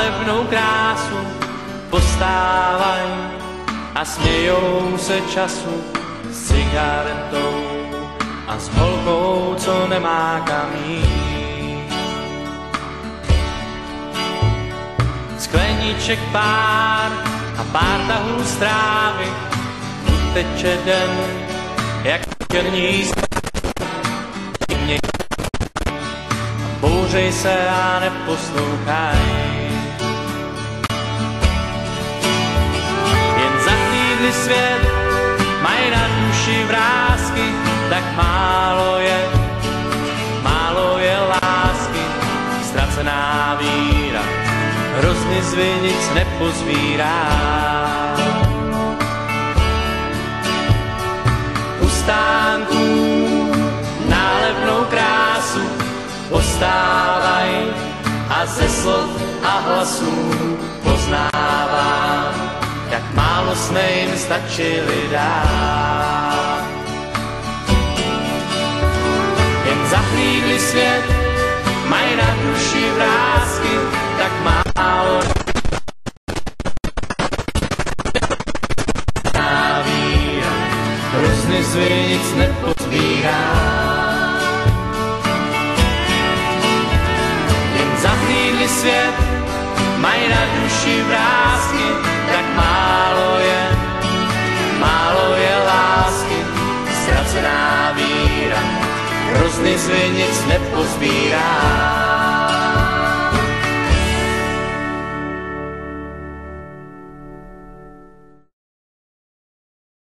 nálebnou krásu postávaj a smějou se času s cigaretou a s holkou, co nemá kam jít. Skleníček pár a pár tahů strávy, uteče den, jak černí mě. Bouřej se a neposlouchaj. Jen za chvíli svět mají na duši vrásky, tak málo je lásky. Ztracená víra hrozny z vinic nepozbírá. U stánků nálebnou krásu postávaj a ze slov a hlasů poznávám, jak málo jsme jim stačili dát. Jen za chvíli svět mají na duši vrásky, tak málo víra hrozny z vinic nepozbírá. Svět mají na duši vrásky, tak málo je lásky. Ztracená víra hrozny z vinic nepozbírá.